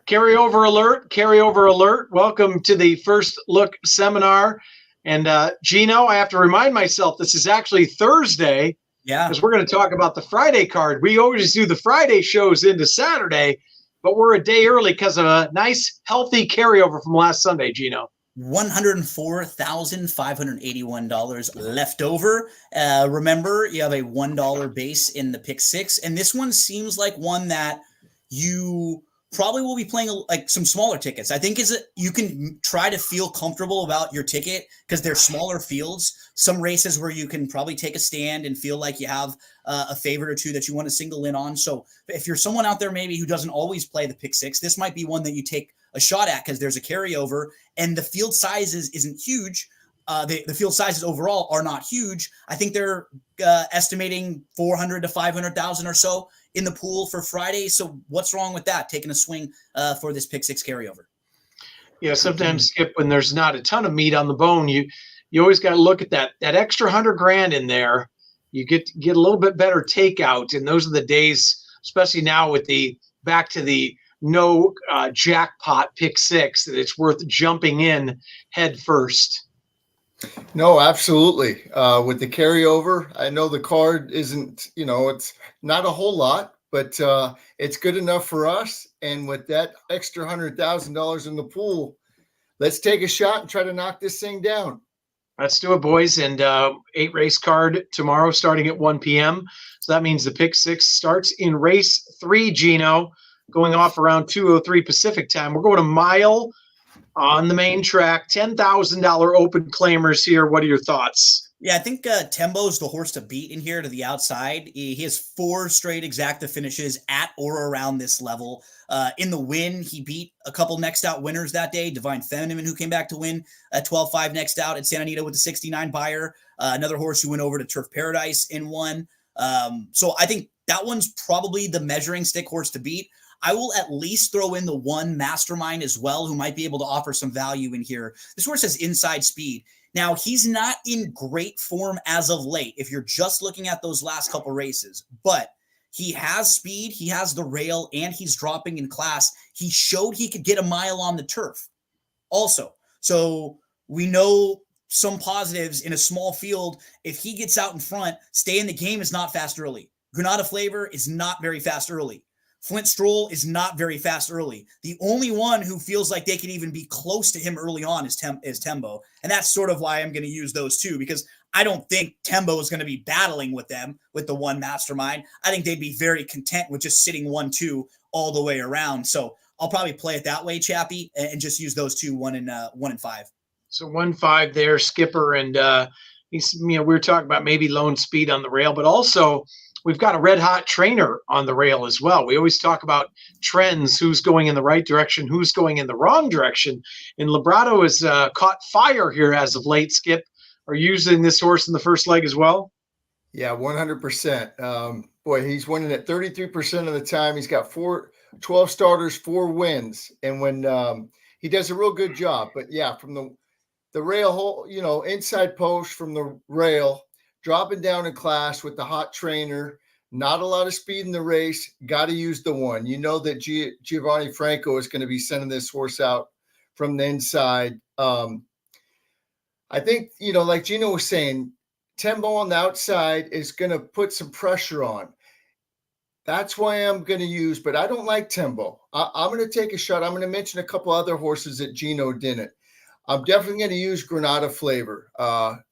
Carryover alert, carryover alert. Welcome to the First Look seminar. And Gino, I have to remind myself this is actually Thursday Yeah. because we're going to talk about the Friday card. We always do the Friday shows into Saturday, but we're a day early because of a nice, healthy carryover from last Sunday, Gino. $104,581 left over. Remember, you have a $1 base in the pick six, and this one seems like one that you probably will be playing like some smaller tickets. I think you can try to feel comfortable about your ticket because they're smaller fields. Some races where you can probably take a stand and feel like you have a favorite or two that you want to single in on. So if you're someone out there maybe who doesn't always play the pick six, this might be one that you take a shot at because there's a carryover and the field sizes isn't huge. The field sizes overall are not huge. I think they're estimating 400 to 500,000 or so in the pool for Friday. So what's wrong with that? Taking a swing for this pick six carryover. Yeah, sometimes Skip, when there's not a ton of meat on the bone, you always got to look at that extra $100,000 in there. You get a little bit better takeout, and those are the days, especially now with the back to the no jackpot pick six, that it's worth jumping in head first. No, absolutely. With the carryover, I know the card isn't, it's not a whole lot, but it's good enough for us. And with that extra $100,000 in the pool, let's take a shot and try to knock this thing down. Let's do it, boys. And 8 race card tomorrow starting at 1 p.m. So that means the pick six starts in race 3, Gino, going off around 2:03 Pacific time. We're going a mile on the main track, $10,000 open claimers here. What are your thoughts? Yeah, I think Tembo's the horse to beat in here to the outside. He has 4 straight exacta finishes at or around this level. In the win, he beat a couple next out winners that day. Divine Feminine, who came back to win at 12-5 next out at Santa Anita with the 69 buyer. Another horse who went over to Turf Paradise in one. So I think that one's probably the measuring stick horse to beat. I will at least throw in the one Mastermind as well, who might be able to offer some value in here. This horse has inside speed. Now, he's not in great form as of late if you're just looking at those last couple races, but he has speed, he has the rail, and he's dropping in class. He showed he could get a mile on the turf also. So we know some positives in a small field. If he gets out in front, Stay in the Game is not fast early. Granada Flavor is not very fast early. Flint Stroll is not very fast early. The only one who feels like they can even be close to him early on is Tembo. And that's sort of why I'm going to use those two, because I don't think Tembo is going to be battling with them with the one Mastermind. I think they'd be very content with just sitting 1-2 all the way around. So I'll probably play it that way, Chappie, and just use those two, 1 and 5. So 1-5 there, Skipper. And we were talking about maybe lone speed on the rail, but also we've got a red hot trainer on the rail as well. We always talk about trends, who's going in the right direction, who's going in the wrong direction. And Librado has caught fire here as of late. Skip, are you using this horse in the first leg as well? Yeah, 100%. Boy, he's winning at 33% of the time. He's got 12 starters, 4 wins. And when he does a real good job. But yeah, from the rail hole, inside post from the rail, dropping down in class with the hot trainer, not a lot of speed in the race. Got to use the one. You know that Giovanni Franco is going to be sending this horse out from the inside. I think, like Gino was saying, Tembo on the outside is going to put some pressure on. That's why I'm going to use, but I don't like Tembo. I'm going to take a shot. I'm going to mention a couple other horses that Gino didn't. I'm definitely going to use Granada Flavor.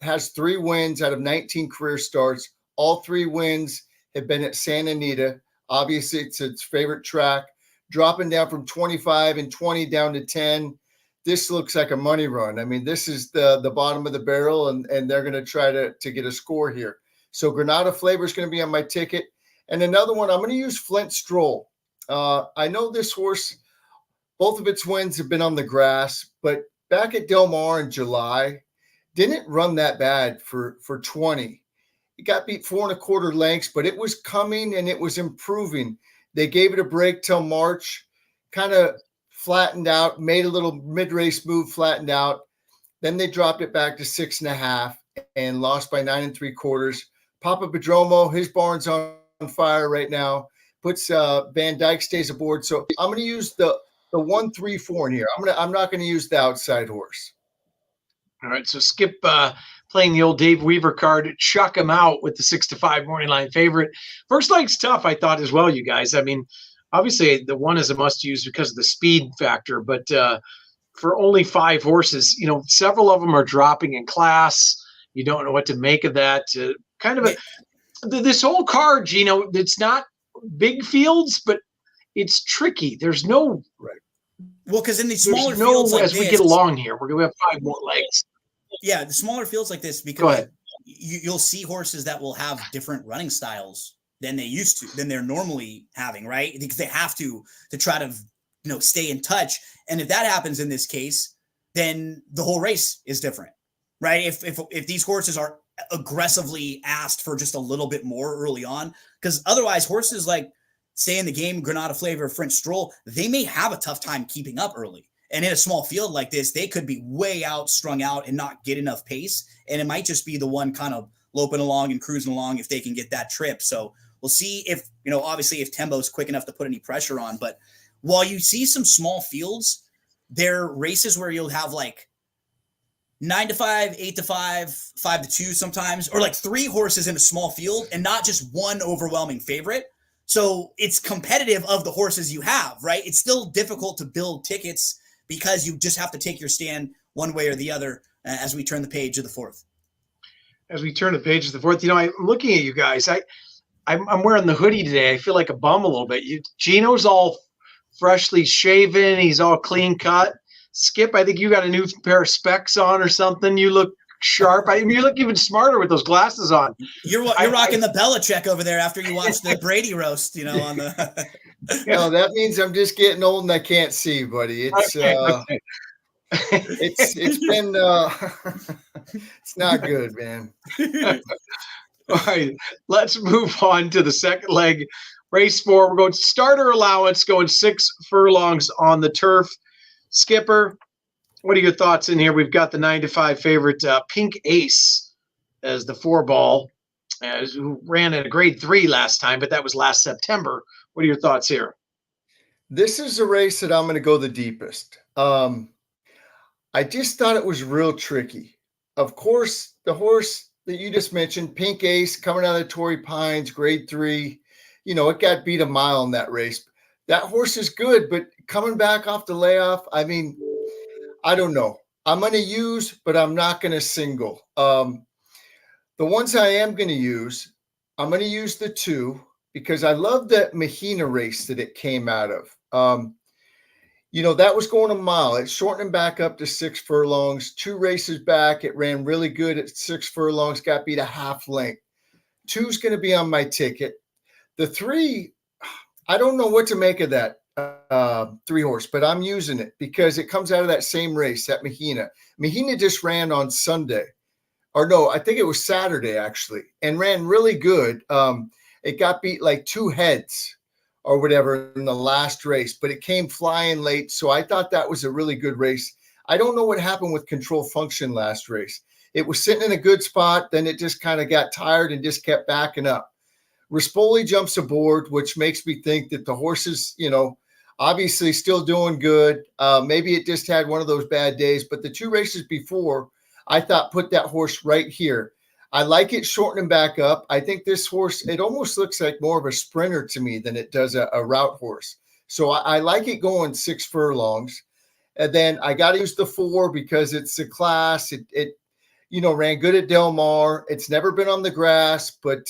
Has 3 wins out of 19 career starts. All 3 wins have been at Santa Anita. Obviously, it's its favorite track. Dropping down from 25 and 20 down to 10. This looks like a money run. I mean, this is the bottom of the barrel, and they're going to try to get a score here. So Granada Flavor is going to be on my ticket. And another one, I'm going to use Flint Stroll. I know this horse, both of its wins have been on the grass, but back at Del Mar in July, didn't run that bad for 20. It got beat 4 1/4 lengths, but it was coming and it was improving. They gave it a break till March, kind of flattened out, made a little mid-race move, flattened out. Then they dropped it back to 6.5 and lost by 9 3/4. Papa Padromo, his barn's on fire right now. Puts Van Dyke stays aboard. So I'm going to use the the 1, 3, 4 in here. I'm not gonna use the outside horse. All right, so Skip playing the old Dave Weaver card, chuck him out with the 6-5 morning line favorite. First leg's tough, I thought as well, you guys. I mean, obviously the 1 is a must use because of the speed factor, but for only 5 horses, several of them are dropping in class. You don't know what to make of that. This whole card, Gino, it's not big fields, but it's tricky. There's no right. Well, because in these smaller fields like as we get along here, we're going to have 5 more legs. Yeah, the smaller fields like this, because you'll see horses that will have different running styles than they're normally having, right? Because they have to try to stay in touch. And if that happens in this case, then the whole race is different, right? If these horses are aggressively asked for just a little bit more early on, because otherwise horses like Stay in the Game, Granada Flavor, French Stroll, they may have a tough time keeping up early. And in a small field like this, they could be way strung out and not get enough pace. And it might just be the one kind of loping along and cruising along if they can get that trip. So we'll see if, obviously if Tembo's quick enough to put any pressure on. But while you see some small fields, there are races where you'll have like 9-5, 8-5, 5-2 sometimes, or like 3 horses in a small field and not just one overwhelming favorite. So it's competitive of the horses you have, right? It's still difficult to build tickets because you just have to take your stand one way or the other as we turn the page of the 4th. As we turn the page of the 4th, I'm looking at you guys. I'm wearing the hoodie today. I feel like a bum a little bit. Gino's all freshly shaven. He's all clean cut. Skip, I think you got a new pair of specs on or something. You look sharp. You look even smarter with those glasses on. You're rocking the Belichick over there after you watched the Brady roast, on the. No, that means I'm just getting old and I can't see, buddy. It's okay. It's been it's not good, man. All right, let's move on to the second leg. Race 4. We're going starter allowance, going 6 furlongs on the turf. Skipper, what are your thoughts in here? We've got the 9-5 favorite Pink Ace as the 4-ball, who ran at a grade 3 last time, but that was last September. What are your thoughts here? This is a race that I'm going to go the deepest. I just thought it was real tricky. Of course, the horse that you just mentioned, Pink Ace, coming out of Torrey Pines, grade 3, it got beat a mile in that race. That horse is good, but coming back off the layoff, I mean, I don't know. I'm going to use, but I'm not going to single. The ones I am going to use, I'm going to use the 2 because I love that Mahina race that it came out of. That was going a mile. It shortened back up to 6 furlongs. 2 races back, it ran really good at 6 furlongs, got beat a half length. 2's going to be on my ticket. The 3, I don't know what to make of that 3 horse, but I'm using it because it comes out of that same race, that Mahina. Mahina just ran on Sunday. Or no, I think it was Saturday actually, and ran really good. It got beat like 2 heads or whatever in the last race, but it came flying late. So I thought that was a really good race. I don't know what happened with Control Function last race. It was sitting in a good spot. Then it just kind of got tired and just kept backing up. Rispoli jumps aboard, which makes me think that the horse is, obviously still doing good. Maybe it just had one of those bad days, but the 2 races before, I thought put that horse right here. I like it shortening back up. I think this horse, it almost looks like more of a sprinter to me than it does a route horse. So I like it going 6 furlongs. And then I got to use the 4 because it's a class. It ran good at Del Mar. It's never been on the grass, but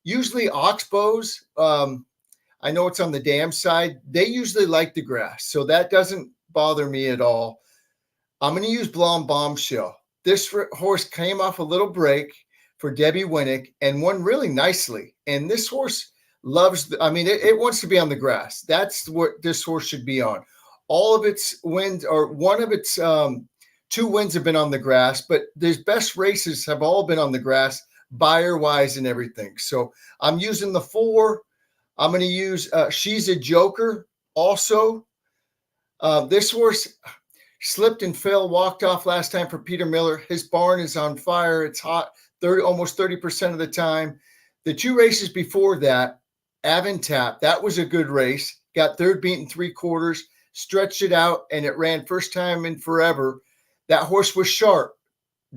usually Oxbows, I know it's on the dam side. They usually like the grass, so that doesn't bother me at all. I'm going to use Blonde Bombshell. This horse came off a little break for Debbie Winnick and won really nicely. And this horse loves, it wants to be on the grass. That's what this horse should be on. All of its wins, or one of its 2 wins have been on the grass, but the best races have all been on the grass, buyer-wise and everything. So I'm using the 4. I'm going to use She's a Joker also. This horse slipped and fell, walked off last time for Peter Miller. His barn is on fire. It's hot almost 30% of the time. The 2 races before that, Aventap, that was a good race. Got 3rd beaten 3/4. stretched it out, and it ran first time in forever. That horse was sharp.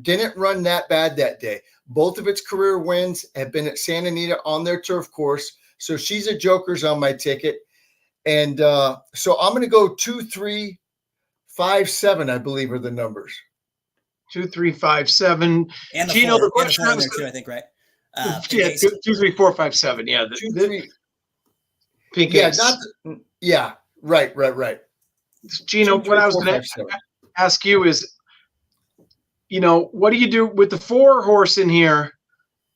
Didn't run that bad that day. Both of its career wins have been at Santa Anita on their turf course. So she's a joker's on my ticket. And so I'm going to go 2, 3, 5, 7, I believe are the numbers. 2, 3, 5, 7. And the Gino, four, the question and I the four was in there too, I think, right? yeah, 2, 3, 4, 5, 7. Yeah, 2, 3. Pink Yeah, Ace. Right. Gino, 2, 3, what I was 4, going 5, to 7. ask you is, what do you do with the 4 horse in here?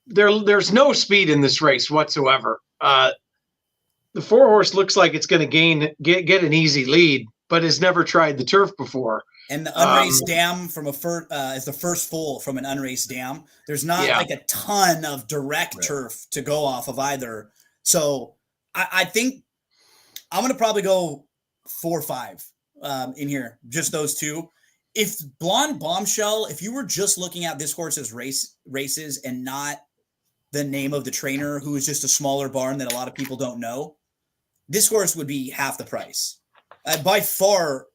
There's no speed in this race whatsoever. The 4 horse looks like it's going to get an easy lead, but has never tried the turf before. And the unraced dam from is the first full from an unraced dam. There's not like a ton of direct turf to go off of either. So I think I'm going to probably go 4 or 5 in here, just those 2. If Blonde Bombshell, if you were just looking at this horse's races and not the name of the trainer, who is just a smaller barn that a lot of people don't know, this horse would be half the price. By far,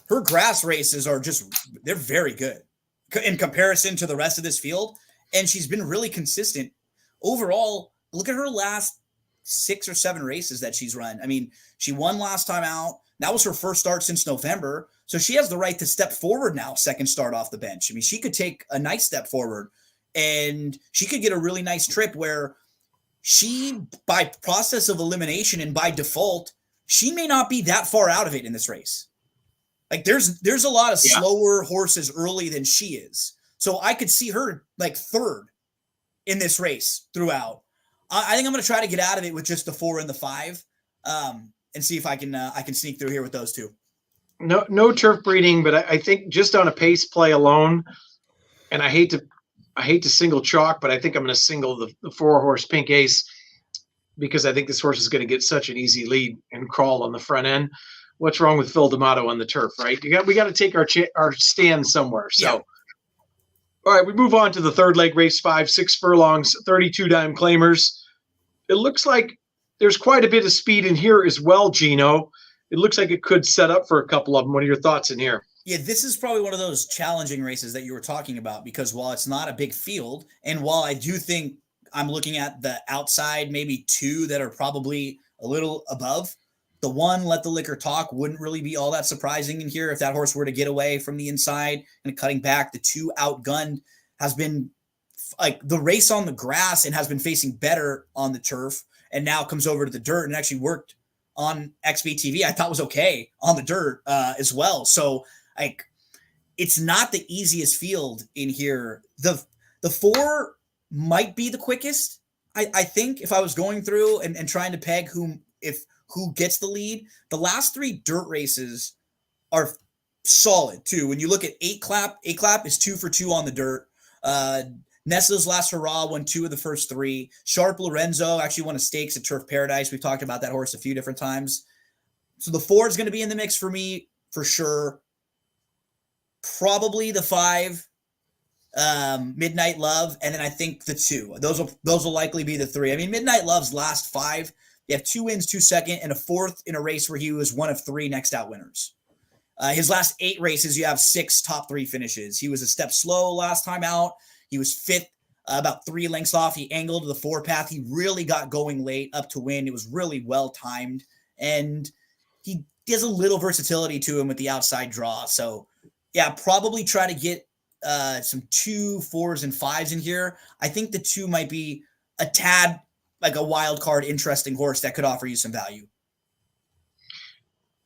her grass races are they're very good in comparison to the rest of this field. And she's been really consistent. Overall, look at her last 6 or 7 races that she's run. I mean, she won last time out. That was her first start since November. So she has the right to step forward now, second start off the bench. I mean, she could take a nice step forward and she could get a really nice trip where she, by process of elimination and by default, she may not be that far out of it in this race. Like there's a lot of slower horses early than she is. So I could see her like third in this race throughout. I think I'm going to try to get out of it with just the 4 and the 5 and see if I can sneak through here with those 2. No turf breeding, but I think just on a pace play alone, and I hate to single chalk, but I think I'm going to single the 4 horse Pink Ace because I think this horse is going to get such an easy lead and crawl on the front end. What's wrong with Phil D'Amato on the turf, right? We got to take our stand somewhere. So, All right, we move on to the third leg race, 5, 6 furlongs, 32 dime claimers. It looks like there's quite a bit of speed in here as well, Gino. It looks like it could set up for a couple of them. What are your thoughts in here? Yeah, this is probably one of those challenging races that you were talking about because while it's not a big field, and while I do think I'm looking at the outside, maybe 2 that are probably a little above, the 1, Let the Liquor Talk, wouldn't really be all that surprising in here if that horse were to get away from the inside and cutting back. The 2 Outgunned has been like the race on the grass and has been facing better on the turf and now comes over to the dirt and actually worked on XBTV. I thought was okay on the dirt as well. So like it's not the easiest field in here. The 4 might be the quickest. I think if I was going through and trying to peg who gets the lead, the last 3 dirt races are solid too. When you look at 8 Clap is 2 for 2 on the dirt. Nessa's Last Hurrah won 2 of the first 3. Sharp Lorenzo actually won a stakes at Turf Paradise. We've talked about that horse a few different times. So the 4 is going to be in the mix for me for sure. Probably the 5, Midnight Love, and then I think the 2. Those will likely be the 3. I mean, Midnight Love's last 5, you have 2 wins, 2 second, and a 4th in a race where he was 1 of 3 next out winners. His last 8 races, you have 6 top 3 finishes. He was a step slow last time out. He was 5th, about 3 lengths off. He angled to the 4 path. He really got going late up to win. It was really well timed, and he has a little versatility to him with the outside draw. So, yeah, probably try to get some 2, 4s, and 5s in here. I think the 2 might be a tad like a wild card, interesting horse that could offer you some value.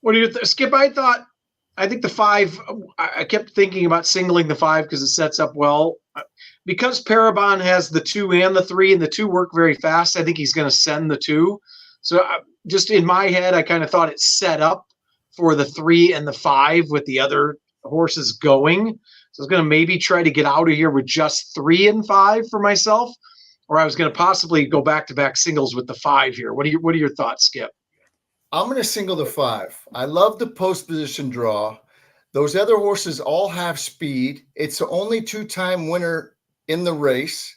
What do you Skip? I think the 5, I kept thinking about singling the 5 because it sets up well. Because Parabon has the 2 and the 3, and the 2 work very fast, I think he's going to send the 2. So just in my head, I kind of thought it set up for the 3 and the 5 with the other horses going. So I was going to maybe try to get out of here with just 3 and 5 for myself, or I was going to possibly go back-to-back singles with the 5 here. What are your thoughts, Skip? I'm going to single the 5. I love the post position draw. Those other horses all have speed. It's the only 2-time winner in the race,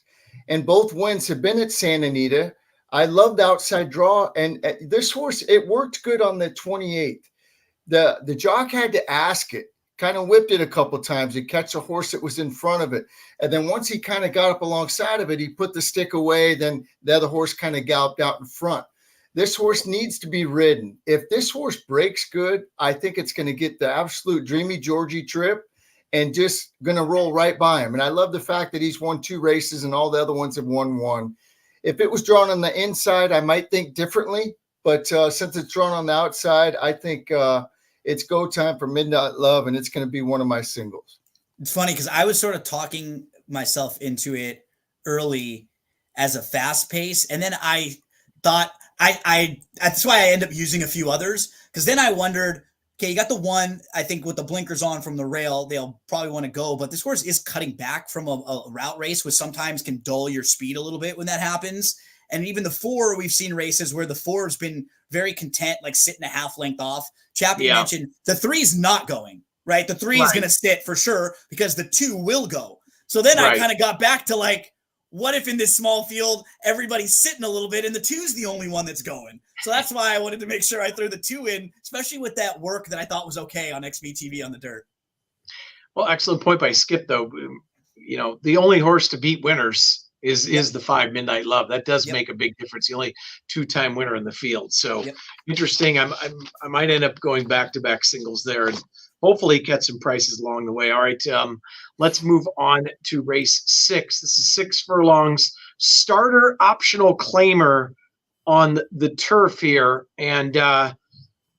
and both wins have been at Santa Anita. I love the outside draw, and this horse, it worked good on the 28th. The jock had to ask it, kind of whipped it a couple times to catch a horse that was in front of it. And then once he kind of got up alongside of it, he put the stick away. Then the other horse kind of galloped out in front. This horse needs to be ridden. If this horse breaks good, I think it's going to get the absolute Dreamy Georgie trip and just going to roll right by him. And I love the fact that he's won 2 races and all the other ones have won 1. If it was drawn on the inside, I might think differently. But since it's drawn on the outside, I think it's go time for Midnight Love, and it's going to be one of my singles. It's funny because I was sort of talking myself into it early as a fast pace. And then I thought that's why I end up using a few others. Because then I wondered, okay, you got the one, I think with the blinkers on from the rail, they'll probably want to go, but this horse is cutting back from a route race, which sometimes can dull your speed a little bit when that happens. And even the 4, we've seen races where the 4 has been very content, like sitting a half length off. Chappie mentioned the 3's not going, right? The 3 is going to sit for sure because the 2 will go. So then I kind of got back to like, what if in this small field, everybody's sitting a little bit and the 2's the only one that's going? So that's why I wanted to make sure I threw the 2 in, especially with that work that I thought was okay on XBTV on the dirt. Well, excellent point by Skip, though. You know, the only horse to beat winners is the 5 Midnight Love. That does make a big difference. The only 2-time winner in the field. So interesting. I might end up going back-to-back singles there and hopefully get some prices along the way. All right, let's move on to race 6. This is 6 furlongs, starter optional claimer on the turf here. And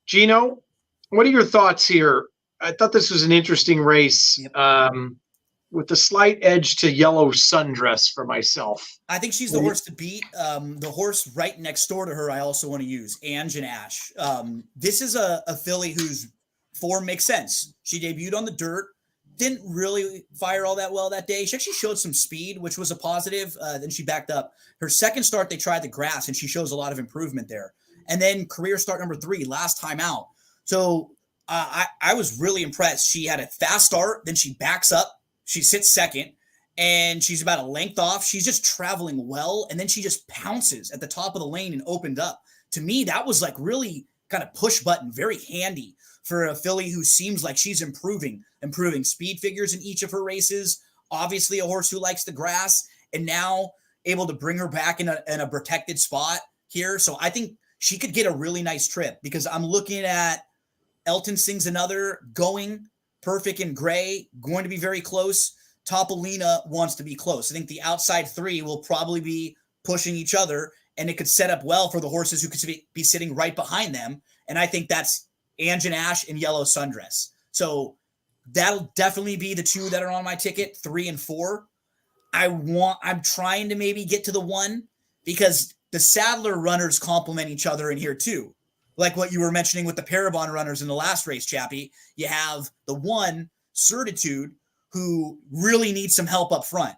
Gino, what are your thoughts here? I thought this was an interesting race. With the slight edge to Yellow Sundress for myself. I think she's the horse to beat. The horse right next door to her, I also want to use, Ange and Ash. This is a filly whose form makes sense. She debuted on the dirt, didn't really fire all that well that day. She actually showed some speed, which was a positive. Then she backed up. Her second start, they tried the grass, and she shows a lot of improvement there. And then career start number 3, last time out. So I was really impressed. She had a fast start, then she backs up. She sits second, and she's about a length off. She's just traveling well, and then she just pounces at the top of the lane and opened up. To me, that was like really kind of push button, very handy for a filly who seems like she's improving speed figures in each of her races. Obviously, a horse who likes the grass, and now able to bring her back in a protected spot here. So I think she could get a really nice trip because I'm looking at Elton Sings Another going. Perfect and Gray going to be very close. Topolina wants to be close. I think the outside 3 will probably be pushing each other, and it could set up well for the horses who could be sitting right behind them. And I think that's Ange and Ash and Yellow Sundress. So that'll definitely be the 2 that are on my ticket, 3 and 4. I'm trying to maybe get to the 1 because the Sadler runners complement each other in here too. Like what you were mentioning with the Parabon runners in the last race, Chappie, you have the 1 Certitude who really needs some help up front.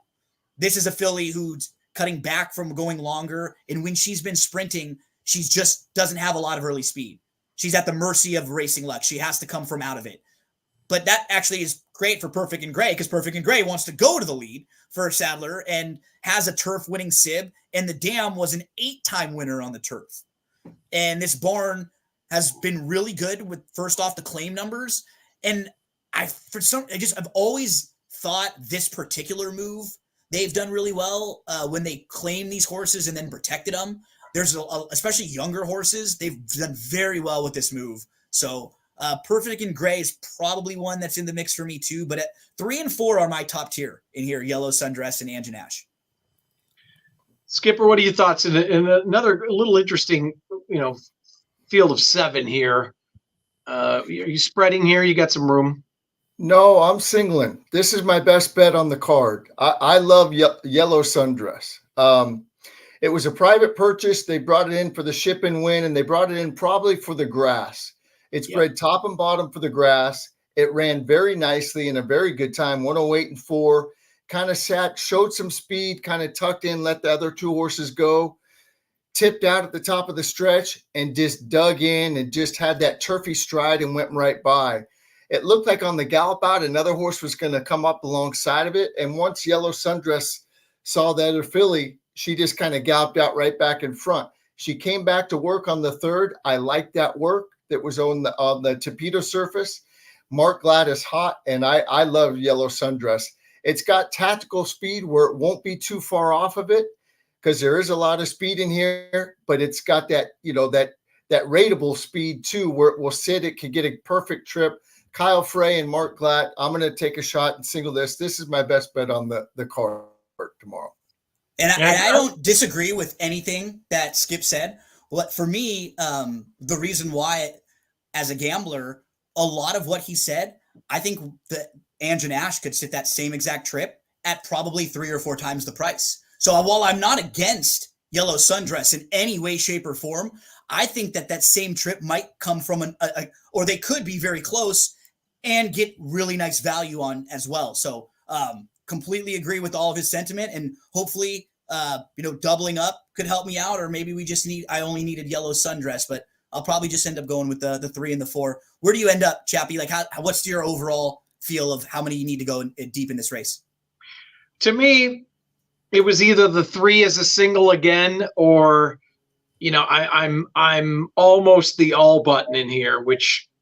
This is a filly who's cutting back from going longer. And when she's been sprinting, she just doesn't have a lot of early speed. She's at the mercy of racing luck. She has to come from out of it. But that actually is great for Perfect and Gray because Perfect and Gray wants to go to the lead for Sadler and has a turf winning sib. And the Dam was an 8-time winner on the turf. And this barn has been really good with first off the claim numbers. And I've always thought this particular move, they've done really well when they claim these horses and then protected them. There's especially younger horses. They've done very well with this move. So Perfect and Gray is probably one that's in the mix for me too. But at 3 and 4 are my top tier in here, Yellow Sundress and Ange and Ash. Skipper, what are your thoughts? In another little interesting, field of 7 here. Are you spreading here? You got some room? No, I'm singling. This is my best bet on the card. I love Yellow Sundress. It was a private purchase. They brought it in for the ship and win, and they brought it in probably for the grass. It's bred top and bottom for the grass. It ran very nicely in a very good time, 108 and 4. Kind of showed some speed, kind of tucked in, let the other 2 horses go, tipped out at the top of the stretch and just dug in and just had that turfy stride and went right by. It looked like on the gallop out, another horse was going to come up alongside of it. And once Yellow Sundress saw the other filly, she just kind of galloped out right back in front. She came back to work on the 3rd. I liked that work. that was on the Torpedo surface. Mark Glad is hot, and I love Yellow Sundress. It's got tactical speed where it won't be too far off of it because there is a lot of speed in here, but it's got that, that rateable speed too, where it will sit. It can get a perfect trip. Kyle Frey and Mark Glatt, I'm going to take a shot and single this. This is my best bet on the card tomorrow. And I don't disagree with anything that Skip said. But for me, the reason why, as a gambler, a lot of what he said, I think that Ange and Ash could sit that same exact trip at probably 3 or 4 times the price. So while I'm not against Yellow Sundress in any way, shape, or form, I think that same trip might come from or they could be very close and get really nice value on as well. So completely agree with all of his sentiment, and hopefully, doubling up could help me out, or maybe I only needed Yellow Sundress, but I'll probably just end up going with the 3 and the 4. Where do you end up, Chappie? Like, what's your overall feel of how many you need to go deep in this race? To me, it was either the 3 as a single again, or I'm almost the all button in here,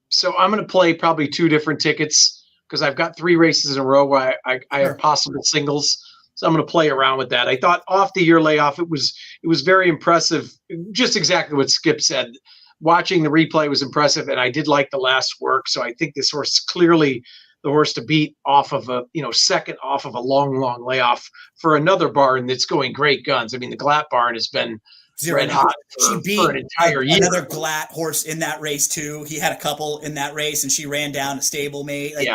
so I'm going to play probably 2 different tickets because I've got 3 races in a row where I have possible singles. So I'm going to play around with that. I thought off the year layoff, it was very impressive. Just exactly what Skip said. Watching the replay was impressive, and I did like the last work. So I think this horse is clearly the horse to beat off of second off of a long layoff for another barn that's going great guns. I mean, the Glatt barn has been red hot she beat for an entire year. Another Glatt horse in that race too. He had a couple in that race, and she ran down a stablemate. Like,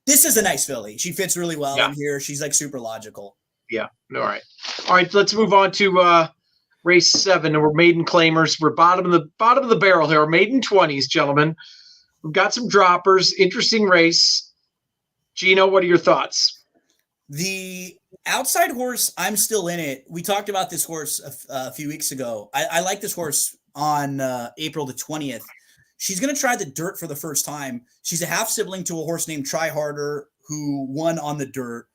this is a nice filly. She fits really well in here. She's like super logical. Yeah. All right. Let's move on to race 7. We're maiden claimers. We're bottom of the barrel here. We're maiden 20s, gentlemen. We've got some droppers. Interesting race. Gino, what are your thoughts? The outside horse, I'm still in it. We talked about this horse a few weeks ago. I like this horse on April the 20th. She's going to try the dirt for the first time. She's a half sibling to a horse named Try Harder who won on the dirt.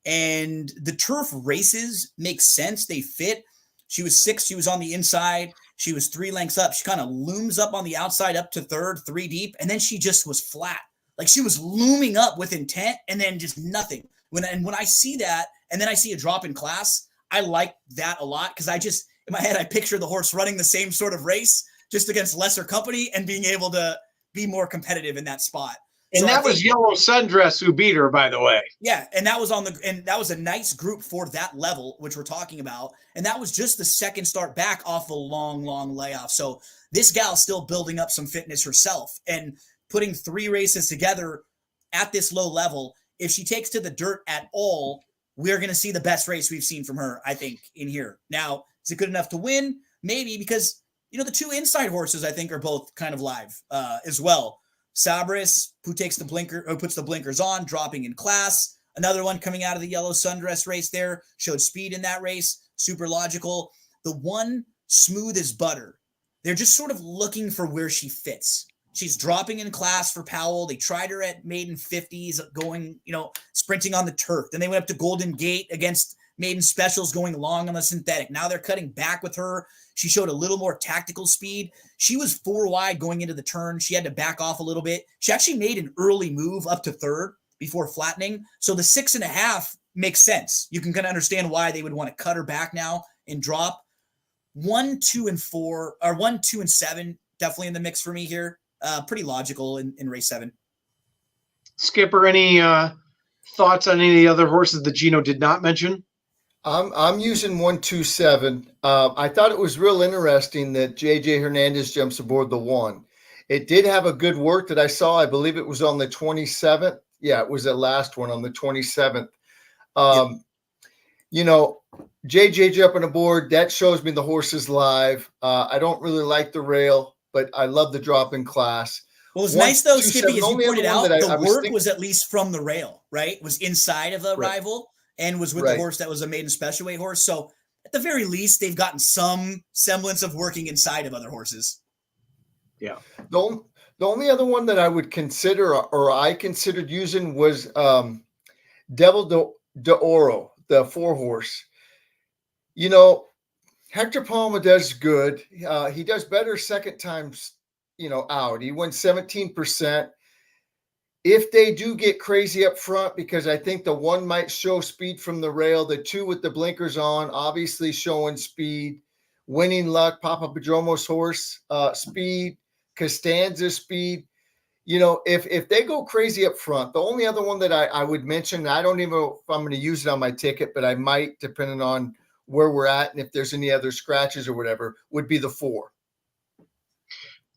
And the turf races make sense. They fit. She was 6. She was on the inside. She was 3 lengths up. She kind of looms up on the outside up to third, 3 deep. And then she just was flat. Like, she was looming up with intent and then just nothing. When I see that, and then I see a drop in class, I like that a lot because in my head, I picture the horse running the same sort of race just against lesser company and being able to be more competitive in that spot. And so that was Yellow Sundress who beat her, by the way. Yeah, and that was that was a nice group for that level, which we're talking about. And that was just the second start back off a long layoff. So this gal's still building up some fitness herself and putting 3 races together at this low level. If she takes to the dirt at all, we're going to see the best race we've seen from her, I think, in here. Now, is it good enough to win? Maybe, because, the 2 inside horses, I think, are both kind of live as well. Sabris, who puts the blinkers on, dropping in class. Another one coming out of the Yellow Sundress race there, showed speed in that race, super logical. The one, Smooth as Butter. They're just sort of looking for where she fits. She's dropping in class for Powell. They tried her at maiden 50s, going, sprinting on the turf. Then they went up to Golden Gate against maiden specials, going long on the synthetic. Now they're cutting back with her. She showed a little more tactical speed. She was 4 wide going into the turn. She had to back off a little bit. She actually made an early move up to third before flattening. So the 6.5 makes sense. You can kind of understand why they would want to cut her back now and drop. 1, 2, and 4, or 1, 2, and 7, definitely in the mix for me here. Pretty logical in race 7. Skipper, any thoughts on any of the other horses that Gino did not mention? I'm using 1, 2, 7. I thought it was real interesting that JJ Hernandez jumps aboard the 1. It did have a good work that I saw. I believe it was on the 27th. Yeah, it was the last one on the 27th. JJ jumping aboard, that shows me the horse is live. I don't really like the rail, but I love the drop in class. What was nice, though, Skippy, as you pointed out, the work was at least from the rail, right? Was inside of the rival and was with the horse that was a maiden special weight horse. So at the very least, they've gotten some semblance of working inside of other horses. Yeah. The only other one that I would consider, or I considered using, was Devil de Oro, the 4 horse. Hector Palma does good. He does better second time out. He went 17%. If they do get crazy up front, because I think the one might show speed from the rail, the two with the blinkers on, obviously showing speed, Winning Luck, Papa Padromo's horse, speed, Costanza speed. If they go crazy up front, the only other one that I would mention, I don't even know if I'm going to use it on my ticket, but I might, depending on where we're at and if there's any other scratches or whatever, would be the 4.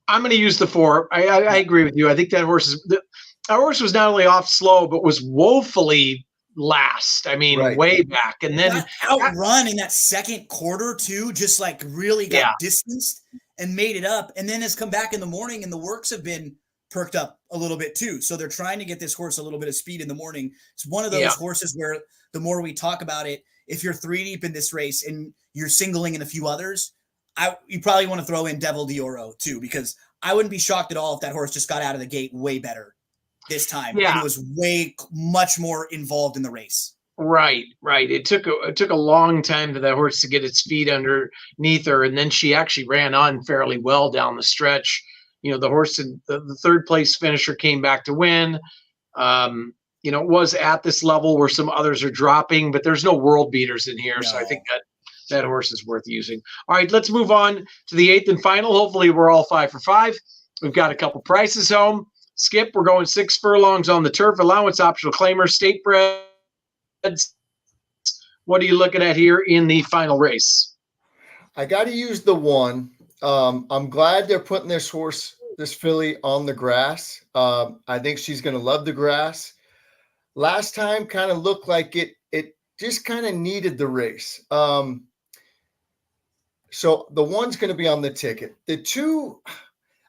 I'm going to use the 4. I agree with you. I think that horse was not only off slow, but was woefully last. I mean, Right. way back. And then outrun in that second quarter too, just like really got distanced and made it up. And then has come back in the morning and the works have been perked up a little bit too. So they're trying to get this horse a little bit of speed in the morning. It's one of those horses where the more we talk about it, if you're 3 deep in this race and you're singling in a few others, you probably want to throw in Devil d'Oro too, because I wouldn't be shocked at all if that horse just got out of the gate way better this time. Yeah. And was much more involved in the race. Right. It took a long time for that horse to get its feet underneath her, and then she actually ran on fairly well down the stretch. The horse, the third place finisher, came back to win. It was at this level where some others are dropping, but there's no world beaters in here, so I think that horse is worth using. All right, let's move on to the 8th and final. Hopefully, we're all 5 for 5. We've got a couple prices home. Skip, we're going 6 furlongs on the turf. Allowance, optional claimer, state breds. What are you looking at here in the final race? I got to use the 1. I'm glad they're putting this filly on the grass. I think she's going to love the grass. Last time kind of looked like it just kind of needed the race. So the 1's going to be on the ticket. The 2,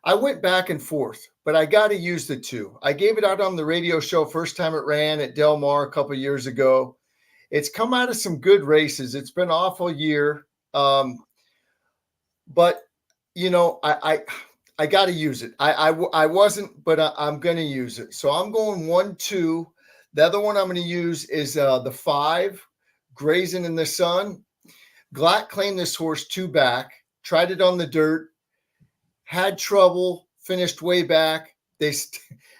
I went back and forth, but I got to use the 2. I gave it out on the radio show first time it ran at Del Mar a couple of years ago. It's come out of some good races. It's been an awful year. But I got to use it. I wasn't, but I'm going to use it. So I'm going 1, 2. The other one I'm going to use is the 5, Grazing in the Sun. Glatt claimed this horse 2 back, tried it on the dirt, had trouble, finished way back. They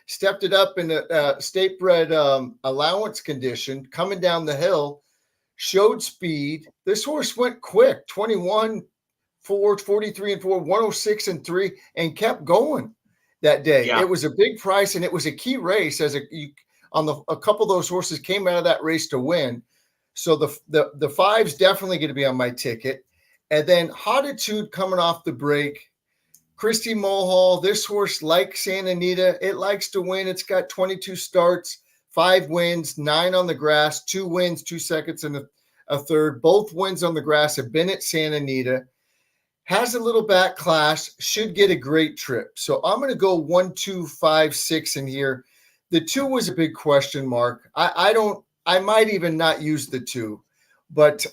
stepped it up in a state bred allowance condition, coming down the hill, showed speed. This horse went quick, 21, 4, 43 and 4, 106 and 3, and kept going that day. Yeah. It was a big price, and it was a key race a couple of those horses came out of that race to win. So the 5's definitely going to be on my ticket. And then Hotitude coming off the break. Christy Mulhall, this horse, like Santa Anita, it likes to win. It's got 22 starts, 5 wins, 9 on the grass, 2 wins, 2 seconds, and a third. Both wins on the grass have been at Santa Anita. Has a little back class, should get a great trip. So I'm going to go 1, 2, 5, 6 in here. The 2 was a big question mark. I might even not use the 2, but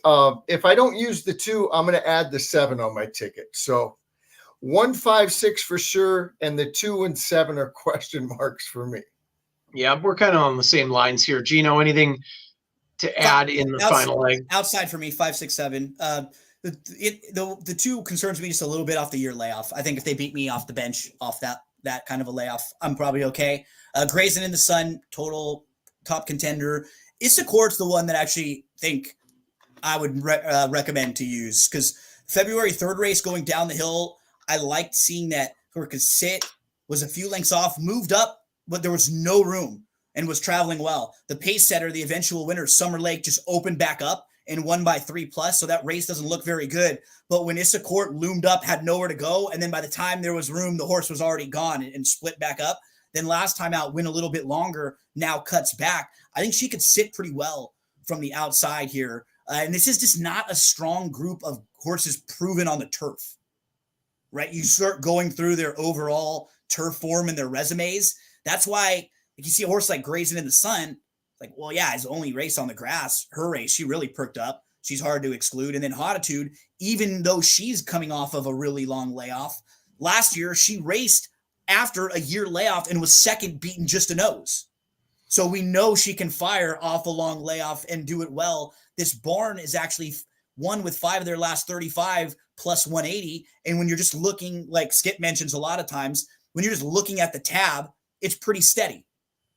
if I don't use the 2, I'm going to add the 7 on my ticket. So 1, 5, 6 for sure, and the 2 and 7 are question marks for me. Yeah, we're kind of on the same lines here. Gino, anything to add in the final leg? Outside for me, 5, 6, 7. The 2 concerns me just a little bit off the year layoff. I think if they beat me off the bench off that kind of a layoff, I'm probably okay. Grazing in the Sun, total top contender. Issacourt's the one that I actually think I would recommend to use, because February 3rd race going down the hill, I liked seeing that Sit was a few lengths off, moved up, but there was no room and was traveling well. The pace setter, the eventual winner, Summer Lake, just opened back up and won by 3+. So that race doesn't look very good. But when Issacourt loomed up, had nowhere to go, and then by the time there was room, the horse was already gone and split back up. Then last time out, went a little bit longer, now cuts back. I think she could sit pretty well from the outside here. And this is just not a strong group of horses proven on the turf, right? You start going through their overall turf form and their resumes. That's why you see a horse like Grazing in the Sun, like, well, yeah, his only race on the grass, her race, she really perked up. She's hard to exclude. And then Hotitude, even though she's coming off of a really long layoff, last year she raced after a year layoff and was second, beaten just a nose. So we know she can fire off a long layoff and do it well. This barn is actually won with 5 of their last 35, plus 180. And when you're just looking, like Skip mentions a lot of times, when you're just looking at the tab, it's pretty steady.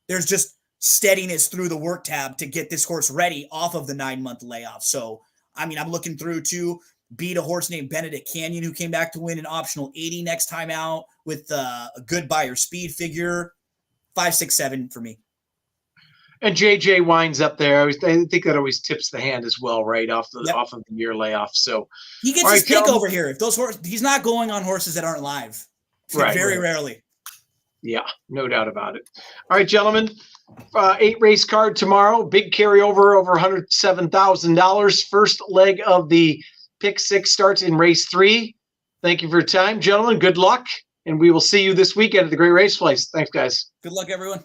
There's just steadiness through the work tab to get this horse ready off of the 9-month layoff. So, I mean, I'm looking through to beat a horse named Benedict Canyon, who came back to win an optional 80 next time out with a good buyer speed figure. 5, 6, 7 for me. And JJ winds up there. I think that always tips the hand as well, right off of the year layoff. So he gets his pick over here. If those horses, he's not going on horses that aren't live, very rarely. Yeah, no doubt about it. All right, gentlemen, 8 race card tomorrow. Big carryover over $107,000. First leg of the pick 6 starts in race 3. Thank you for your time, gentlemen. Good luck, and we will see you this weekend at the Great Race Place. Thanks, guys. Good luck, everyone.